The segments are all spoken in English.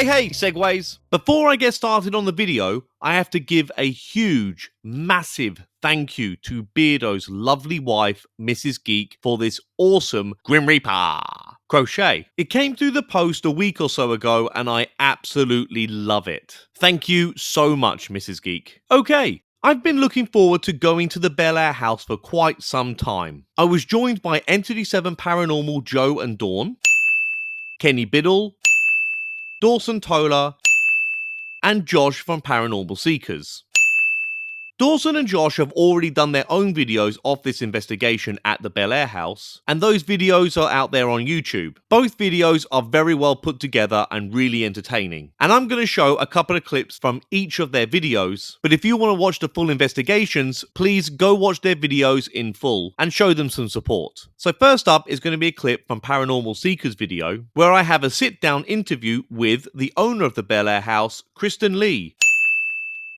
Hey, SEGways! Before I get started on the video, I have to give a huge, massive thank you to Beardo's lovely wife, Mrs. Geek, for this awesome Grim Reaper crochet. It came through the post a week or so ago, and I absolutely love it. Thank you so much, Mrs. Geek. Okay. I've been looking forward to going to the Bellaire House for quite some time. I was joined by Entity 7 Paranormal Joe and Dawn, Kenny Biddle, Dawson Tola, and Josh from Paranormal Seekers. Dawson and Josh have already done their own videos of this investigation at the Bellaire House, and those videos are out there on YouTube. Both videos are very well put together and really entertaining. And I'm going to show a couple of clips from each of their videos, but if you want to watch the full investigations, please go watch their videos in full and show them some support. So first up is going to be a clip from Paranormal Seekers video, where I have a sit-down interview with the owner of the Bellaire House, Kristen Lee.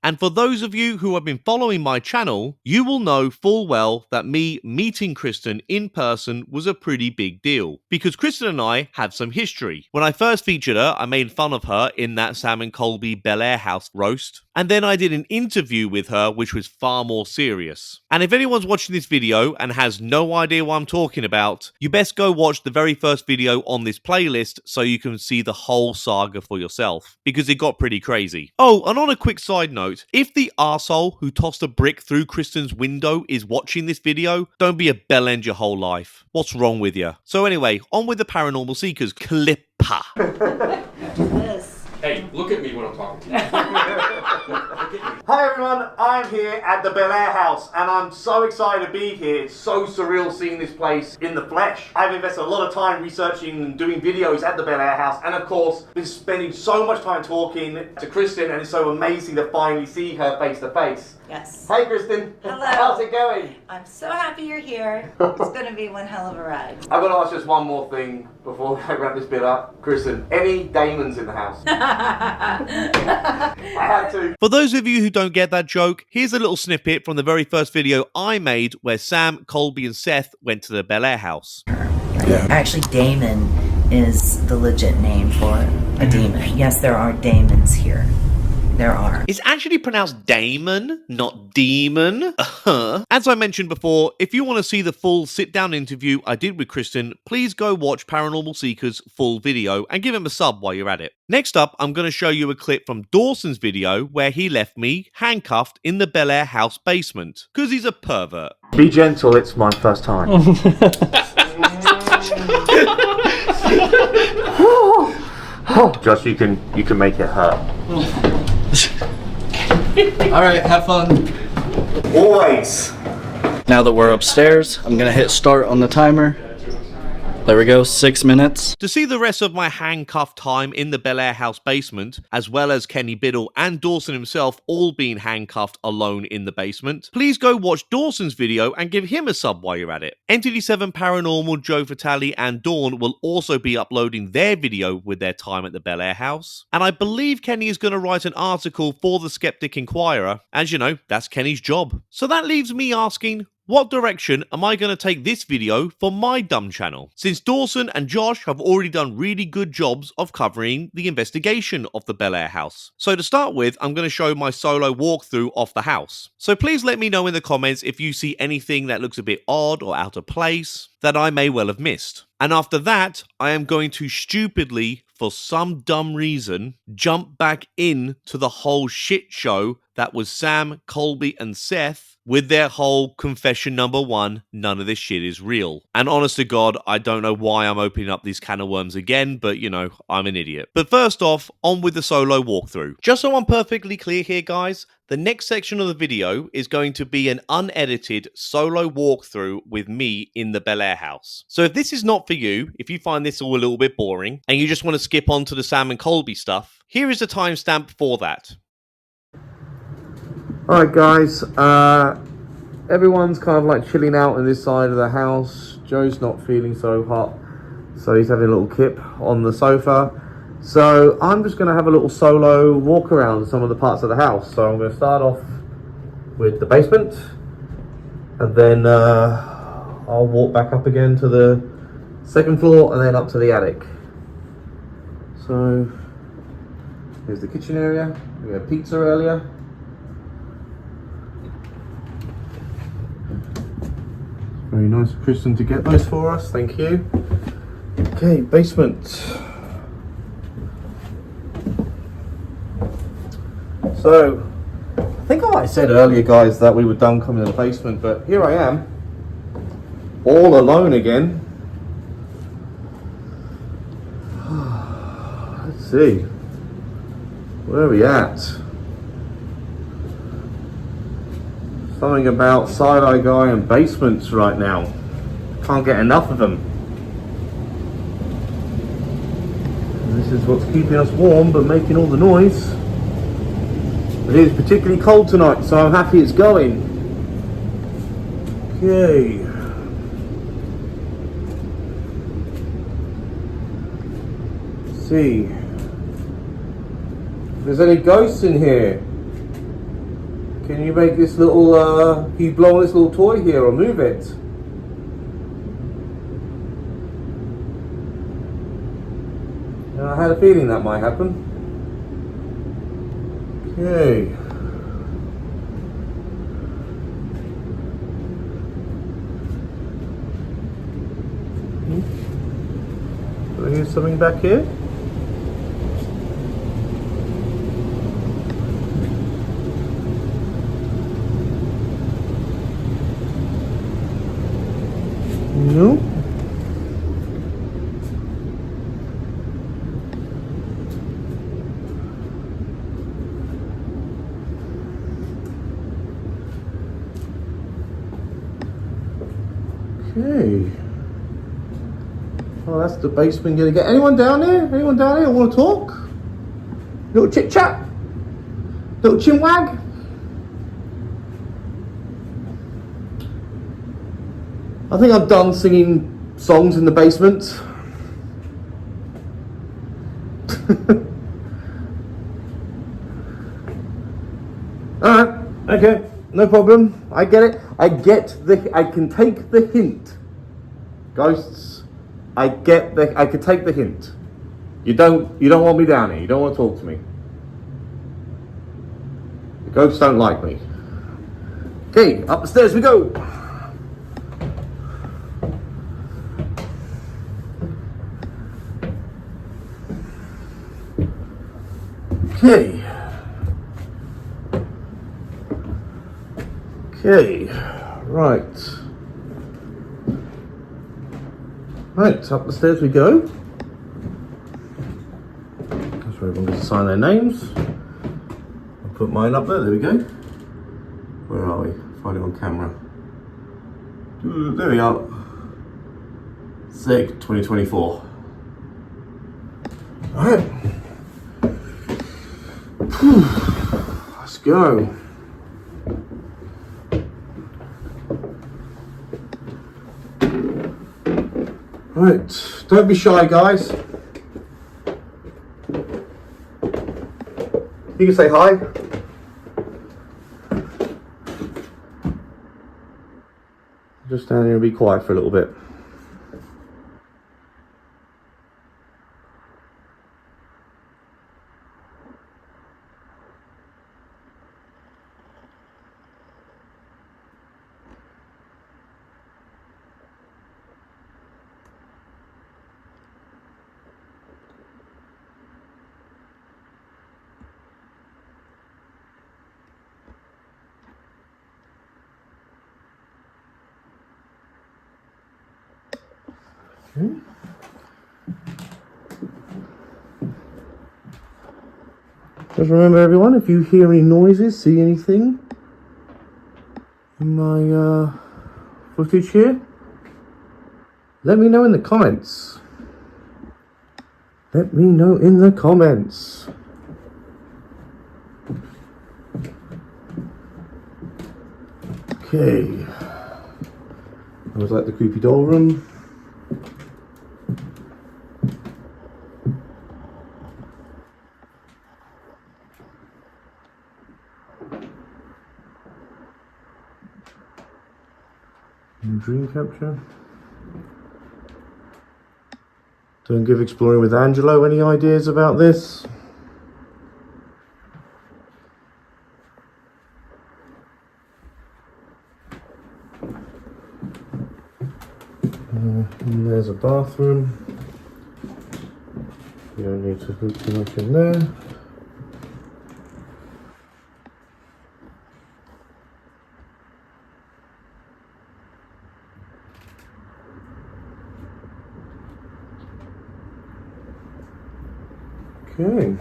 And for those of you who have been following my channel, you will know full well that me meeting Kristen in person was a pretty big deal, because Kristen and I have some history. When I first featured her, I made fun of her in that Sam Colby Bellaire House roast, and then I did an interview with her which was far more serious. And if anyone's watching this video and has no idea what I'm talking about, you best go watch the very first video on this playlist so you can see the whole saga for yourself, because it got pretty crazy. Oh, and on a quick side note, if the arsehole who tossed a brick through Kristen's window is watching this video, don't be a bellend your whole life. What's wrong with you? So anyway, on with the Paranormal Seekers clipper. Hey, look at me when I'm talking to you. Hi everyone, I'm here at the Bellaire House and I'm so excited to be here. It's so surreal seeing this place in the flesh. I've invested a lot of time researching and doing videos at the Bellaire House, and of course been spending so much time talking to Kristen, and it's so amazing to finally see her face to face. Yes. Hey Kristen. Hello. How's it going? I'm so happy you're here. It's going to be one hell of a ride. I've got to ask just one more thing before I wrap this bit up. Kristen, any demons in the house? I had to. For those of you who don't get that joke, here's a little snippet from the very first video I made where Sam, Colby, and Seth went to the Bellaire House. Yeah. Actually, Damon is the legit name for a demon. Yes, there are demons here. There are. It's actually pronounced Damon, not Demon. As I mentioned before, if you want to see the full sit-down interview I did with Kristen, please go watch Paranormal Seekers' full video and give him a sub while you're at it. Next up, I'm going to show you a clip from Dawson's video where he left me handcuffed in the Bellaire House basement, because he's a pervert. Be gentle, it's my first time. Josh, you can make it hurt. Alright, have fun. Always. Now that we're upstairs, I'm gonna hit start on the timer. There we go, 6 minutes. To see the rest of my handcuffed time in the Bellaire House basement, as well as Kenny Biddle and Dawson himself all being handcuffed alone in the basement, please go watch Dawson's video and give him a sub while you're at it. Entity 7 Paranormal, Joe Vitale, and Dawn will also be uploading their video with their time at the Bellaire House. And I believe Kenny is going to write an article for the Skeptic Inquirer. As you know, that's Kenny's job. So that leaves me asking, what direction am I going to take this video for my dumb channel? Since Dawson and Josh have already done really good jobs of covering the investigation of the Bellaire House. So to start with, I'm going to show my solo walkthrough of the house. So please let me know in the comments if you see anything that looks a bit odd or out of place that I may well have missed. And after that, I am going to stupidly, for some dumb reason, jump back in to the whole shit show that was Sam, Colby, and Seth with their whole confession number 1, none of this shit is real. And honest to God, I don't know why I'm opening up these can of worms again, but you know, I'm an idiot. But first off, on with the solo walkthrough. Just so I'm perfectly clear here, guys, the next section of the video is going to be an unedited solo walkthrough with me in the Bellaire House. So if this is not for you, if you find this all a little bit boring, and you just want to skip on to the Sam and Colby stuff, here is the timestamp for that. Alright guys, everyone's kind of like chilling out on this side of the house. Joe's not feeling so hot, so he's having a little kip on the sofa. So I'm just going to have a little solo walk around some of the parts of the house. So I'm going to start off with the basement, and then I'll walk back up again to the second floor and then up to the attic. So Here's the kitchen area. We had pizza earlier. Very nice of Kristen to get those for us, thank you. Okay, basement. So, I think I might have said earlier, guys, that we were done coming to the basement, but here I am, all alone again. Let's see, where are we at? Something about side-eye guy and basements right now. Can't get enough of them. And this is what's keeping us warm but making all the noise. It is particularly cold tonight, so I'm happy it's going. Okay. Let's see. If there's any ghosts in here. Can you make this little, can you blow on this little toy here or move it? I had a feeling that might happen. Okay. Do I hear something back here? No. Okay. Well, that's the basement gonna get. Anyone down there? Anyone down there want to talk? Little chit chat? Little chin wag? I think I'm done singing songs in the basement. Alright, okay, no problem. I get it. I can take the hint. Ghosts, I can take the hint. You don't want me down here. You don't want to talk to me. The ghosts don't like me. Okay, up the stairs we go. Okay. Okay. Right. Right, up the stairs we go. That's where everyone gets to sign their names. I'll put mine up there. There we go. Where are we? Find it on camera. There we are. SEG 2024. Alright. Let's go. Right, don't be shy, guys. You can say hi. Just stand here and be quiet for a little bit. Just remember, everyone, if you hear any noises, see anything in my footage here, let me know in the comments. Let me know in the comments. Okay. That was like the creepy doll room. Dream capture. Don't give exploring with Angelo any ideas about this. And there's a bathroom. You don't need to put too much in there. Okay.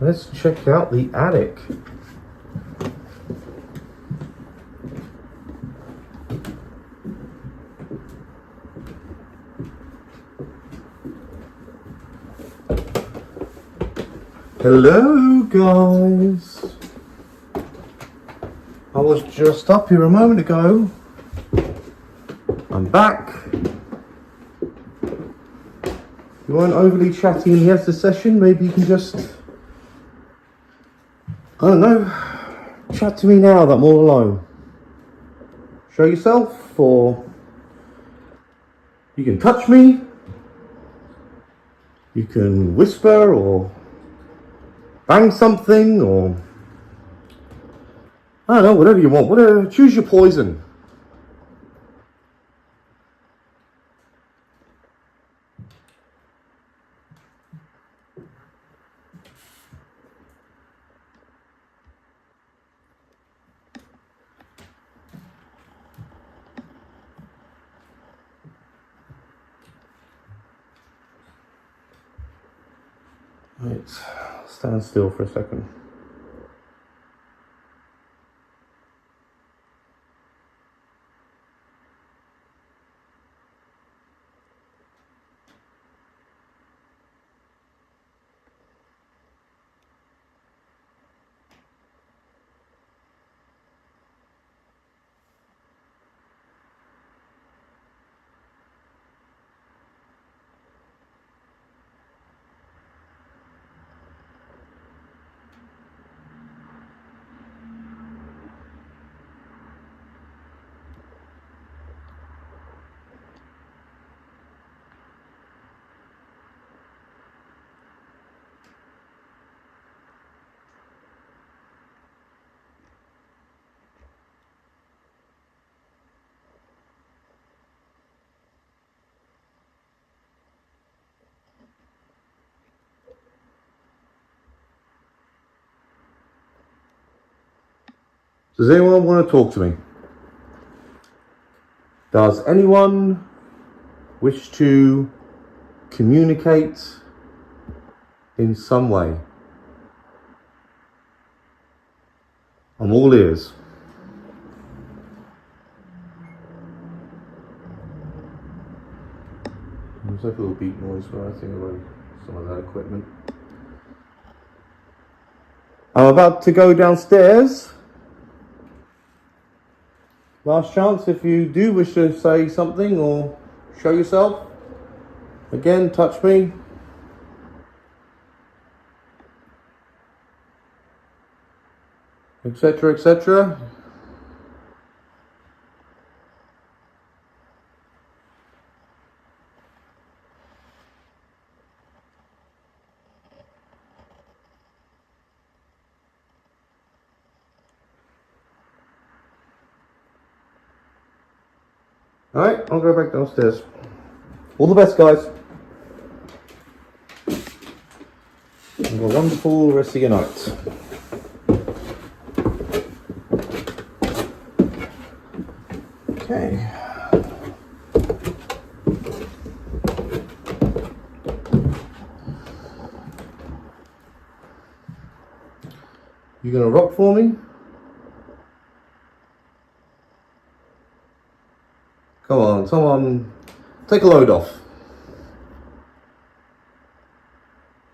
Let's check out the attic. Hello guys! I was just up here a moment ago. I'm back. You weren't overly chatty in the session, maybe you can just, I don't know, chat to me now that I'm all alone. Show yourself, or you can touch me, you can whisper, or bang something, or I don't know, whatever you want. Whatever, choose your poison. Right, stand still for a second. Does anyone want to talk to me? Does anyone wish to communicate in some way? I'm all ears. There's like a little beep noise where I think about some of that equipment. I'm about to go downstairs. Last chance if you do wish to say something or show yourself. Again, touch me. Etc, etc. Alright, I'll go back downstairs. All the best, guys. Have a wonderful rest of your night. Okay. You gonna rock for me? Come on, someone, take a load off.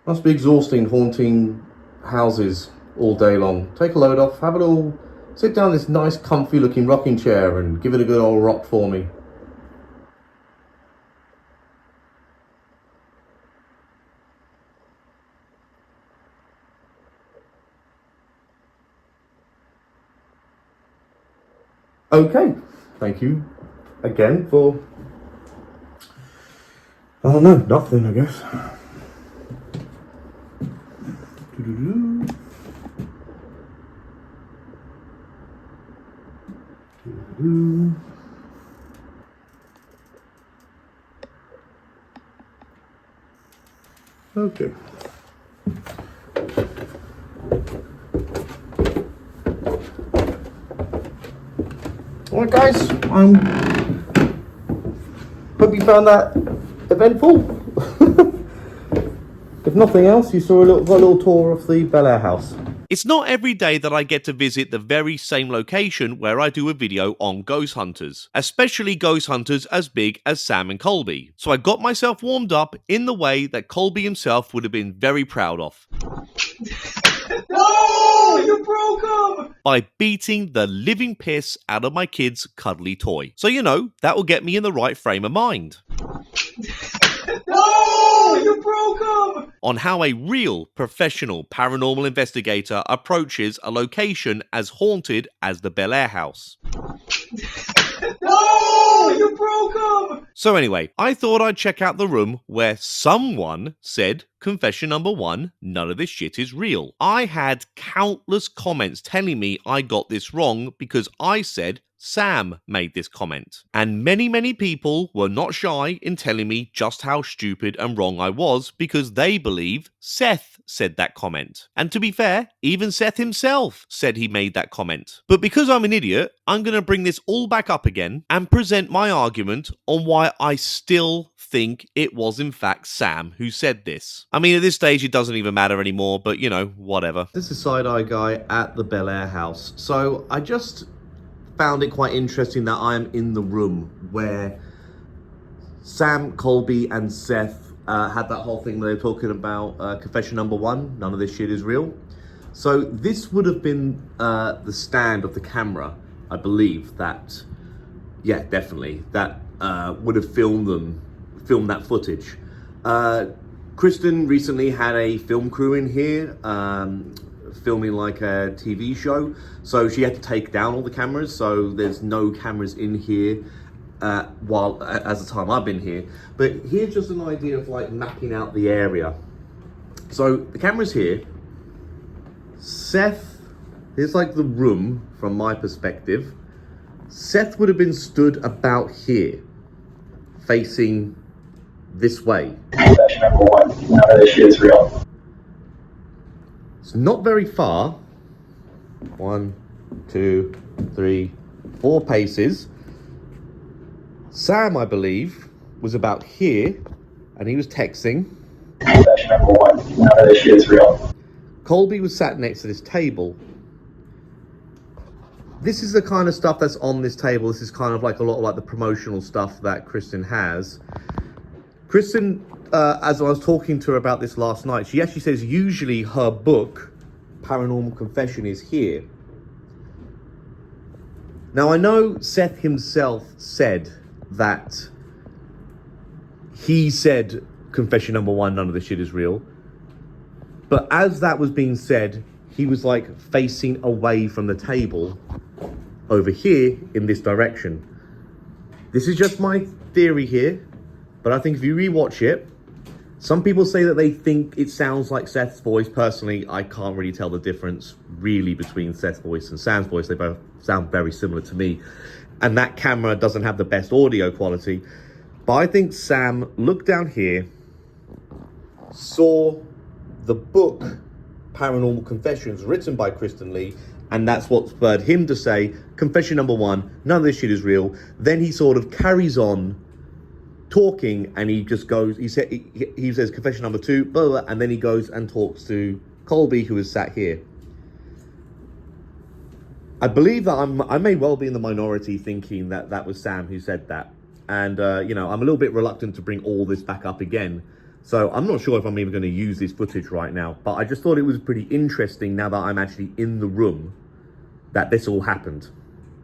Must be exhausting haunting houses all day long. Take a load off, have a little, sit down in this nice comfy looking rocking chair and give it a good old rock for me. Okay, thank you again for, I don't know, nothing I guess. Doo-doo-doo. Doo-doo-doo. Okay. Alright guys, hope you found that eventful. If nothing else, you saw got a little tour of the Bellaire House. It's not every day that I get to visit the very same location where I do a video on ghost hunters, especially ghost hunters as big as Sam and Colby. So I got myself warmed up in the way that Colby himself would have been very proud of. No! You broke him! By beating the living piss out of my kid's cuddly toy. So you know, that will get me in the right frame of mind. No! You broke him! On how a real professional paranormal investigator approaches a location as haunted as the Bellaire House. No! You broke him! So anyway, I thought I'd check out the room where someone said, confession number 1, none of this shit is real. I had countless comments telling me I got this wrong because I said Sam made this comment. And many people were not shy in telling me just how stupid and wrong I was because they believe Seth said that comment. And to be fair, even Seth himself said he made that comment. But because I'm an idiot, I'm going to bring this all back up again and present my argument on why I still think it was in fact Sam who said this. I mean, at this stage it doesn't even matter anymore, but you know, whatever. This is Side-Eye Guy at the Bellaire House. So I just found it quite interesting that I'm in the room where Sam, Colby and Seth had that whole thing where they were talking about confession number 1, none of this shit is real. So this would have been the stand of the camera, I believe, that, yeah, definitely, that would have filmed that footage. Kristen recently had a film crew in here, filming like a TV show, so she had to take down all the cameras, so there's no cameras in here as the time I've been here. But here's just an idea of like mapping out the area. So the camera's here. Seth, here's like the room from my perspective. Seth would have been stood about here, facing this way. Confession number 1, none of this shit's real. It's not very far. 1, 2, 3, 4 paces. Sam, I believe, was about here, and he was texting. Confession number 1, none of this shit's real. Colby was sat next to this table. This is the kind of stuff that's on this table. This is kind of like a lot of like the promotional stuff that Kristen has. Kristen, as I was talking to her about this last night, she actually says usually her book, Paranormal Confession, is here. Now, I know Seth himself said that he said confession number 1, none of this shit is real. But as that was being said, he was like facing away from the table over here in this direction. This is just my theory here, but I think if you rewatch it, some people say that they think it sounds like Seth's voice. Personally, I can't really tell the difference really between Seth's voice and Sam's voice. They both sound very similar to me. And that camera doesn't have the best audio quality. But I think Sam looked down here, saw the book Paranormal Confessions written by Kristen Lee, and that's what spurred him to say, confession number 1, none of this shit is real. Then he sort of carries on talking, and he just goes, he says confession number 2, blah, blah, and then he goes and talks to Colby, who is sat here. I believe that I may well be in the minority thinking that that was Sam who said that. And, you know, I'm a little bit reluctant to bring all this back up again. So I'm not sure if I'm even going to use this footage right now. But I just thought it was pretty interesting now that I'm actually in the room that this all happened.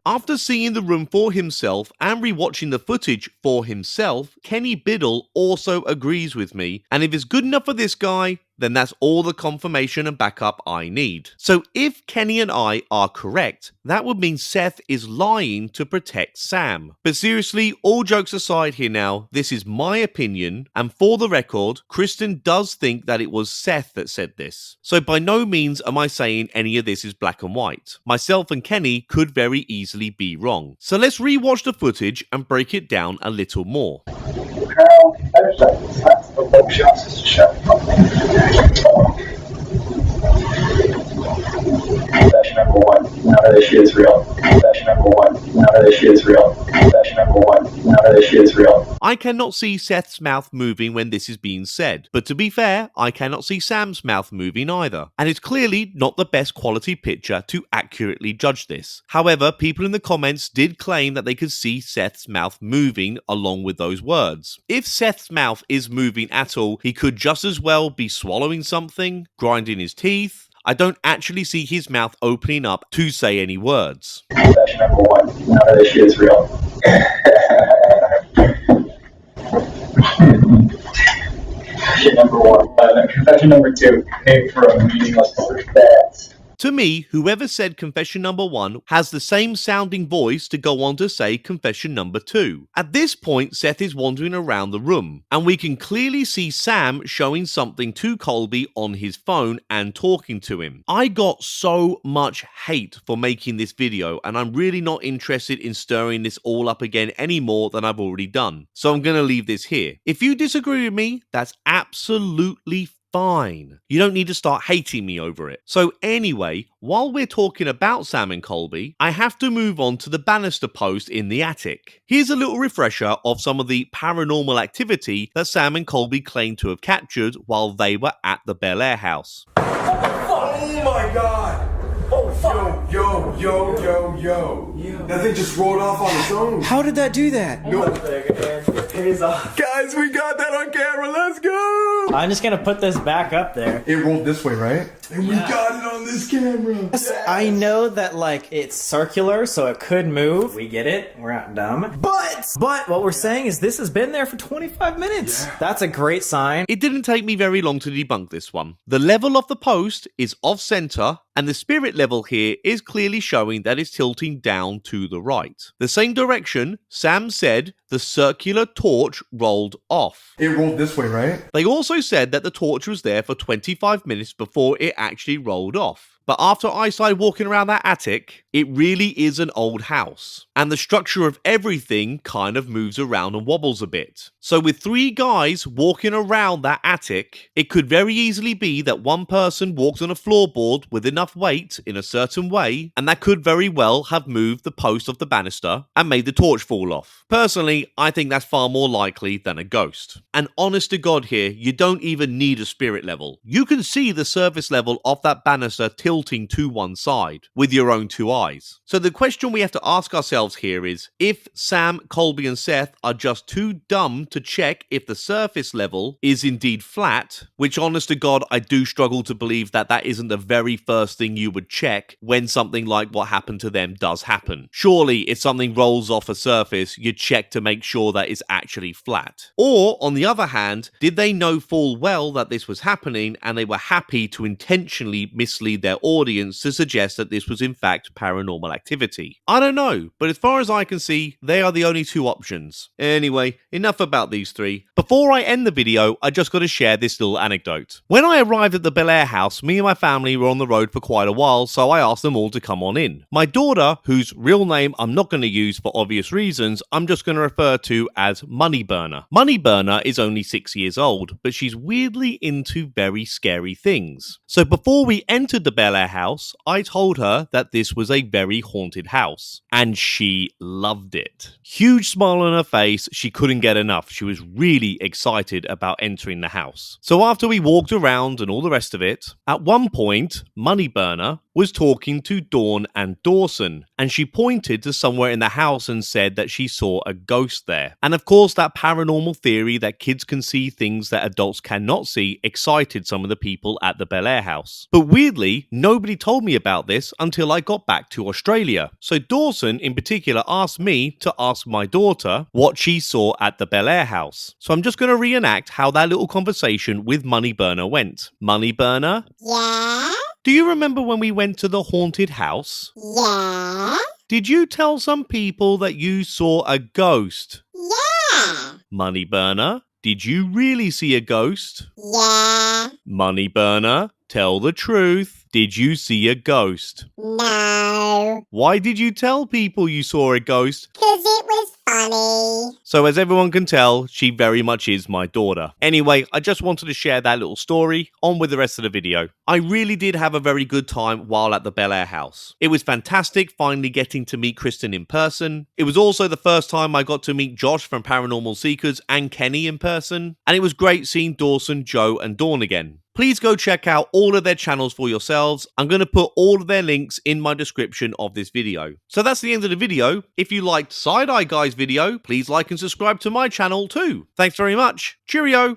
After seeing the room for himself and rewatching the footage for himself, Kenny Biddle also agrees with me, and if it's good enough for this guy, then that's all the confirmation and backup I need. So if Kenny and I are correct, that would mean Seth is lying to protect Sam. But seriously, all jokes aside here now, this is my opinion, and for the record, Kristen does think that it was Seth that said this. So by no means am I saying any of this is black and white. Myself and Kenny could very easily be wrong. So let's rewatch the footage and break it down a little more. Paranormal Confessions, that's the bookshelf, is shut. shit is real. Confession number one, none of this shit is real. Confession number one, none of this shit is real. I cannot see Seth's mouth moving when this is being said, but to be fair, I cannot see Sam's mouth moving either, and it's clearly not the best quality picture to accurately judge this. However, people in the comments did claim that they could see Seth's mouth moving along with those words. If Seth's mouth is moving at all, he could just as well be swallowing something, grinding his teeth. I don't actually see his mouth opening up to say any words. Confession number one, none of this shit is real. Confession number one. Confession number two, paid for a meaningless bet. To me, whoever said confession number 1 has the same sounding voice to go on to say confession number 2. At this point, Seth is wandering around the room, and we can clearly see Sam showing something to Colby on his phone and talking to him. I got so much hate for making this video, and I'm really not interested in stirring this all up again any more than I've already done. So I'm going to leave this here. If you disagree with me, that's absolutely fine. You don't need to start hating me over it. So anyway, while we're talking about Sam and Colby, I have to move on to the Banister post in the attic. Here's a little refresher of some of the paranormal activity that Sam and Colby claim to have captured while they were at the Bellaire House. Oh my god! Oh fuck! Yo. That thing just rolled off on its own. How did that do that? No. It pays off. Guys, we got that on camera. Let's go! I'm just gonna put this back up there. It rolled this way, right? And we got it on this camera. Yes. I know that like it's circular, so it could move. We get it. We're not dumb. But what we're saying is this has been there for 25 minutes. Yeah. That's a great sign. It didn't take me very long to debunk this one. The level of the post is off center, and the spirit level here is clearly showing that it's tilting down to the right. The same direction Sam said the circular torch rolled off. It rolled this way, right? They also said that the torch was there for 25 minutes before it actually rolled off. But after I started walking around that attic, it really is an old house. And the structure of everything kind of moves around and wobbles a bit. So with 3 guys walking around that attic, it could very easily be that one person walked on a floorboard with enough weight in a certain way, and that could very well have moved the post of the banister and made the torch fall off. Personally, I think that's far more likely than a ghost. And honest to God here, you don't even need a spirit level. You can see the surface level of that banister tilting to one side with your own 2 eyes. So the question we have to ask ourselves here is, if Sam, Colby and Seth are just too dumb to check if the surface level is indeed flat, which honest to God I do struggle to believe that that isn't the very first thing you would check when something like what happened to them does happen. Surely if something rolls off a surface, you'd check to make sure that it's actually flat. Or on the other hand, did they know full well that this was happening and they were happy to intentionally mislead their audience to suggest that this was in fact paranormal activity? I don't know, but as far as I can see, they are the only 2 options. Anyway, enough about these 3. Before I end the video, I just got to share this little anecdote. When I arrived at the Bellaire House, me and my family were on the road for quite a while, so I asked them all to come on in. My daughter, whose real name I'm not going to use for obvious reasons, I'm just going to refer to as Moneyburner. Moneyburner is only 6 years old, but she's weirdly into very scary things. So before we entered the Bellaire House, I told her that this was a very haunted house, and she loved it. Huge smile on her face, she couldn't get enough. She was really excited about entering the house. So after we walked around and all the rest of it, at one point, Moneyburner was talking to Dawn and Dawson, and she pointed to somewhere in the house and said that she saw a ghost there. And of course, that paranormal theory that kids can see things that adults cannot see excited some of the people at the Bellaire House. But weirdly, nobody told me about this until I got back to Australia. So Dawson in particular asked me to ask my daughter what she saw at the Bellaire House. So I'm just going to reenact how that little conversation with Moneyburner went. Moneyburner? Yeah? Do you remember when we went to the haunted house? Yeah? Did you tell some people that you saw a ghost? Yeah? Moneyburner, did you really see a ghost? Yeah? Moneyburner, tell the truth. Did you see a ghost? No. Why did you tell people you saw a ghost? 'Cause it was funny. So as everyone can tell, she very much is my daughter. Anyway, I just wanted to share that little story. On with the rest of the video. I really did have a very good time while at the Bellaire House. It was fantastic finally getting to meet Kristen in person. It was also the first time I got to meet Josh from Paranormal Seekers and Kenny in person. And it was great seeing Dawson, Joe and Dawn again. Please go check out all of their channels for yourselves. I'm going to put all of their links in my description of this video. So that's the end of the video. If you liked Side Eye Guy's video, please like and subscribe to my channel too. Thanks very much. Cheerio!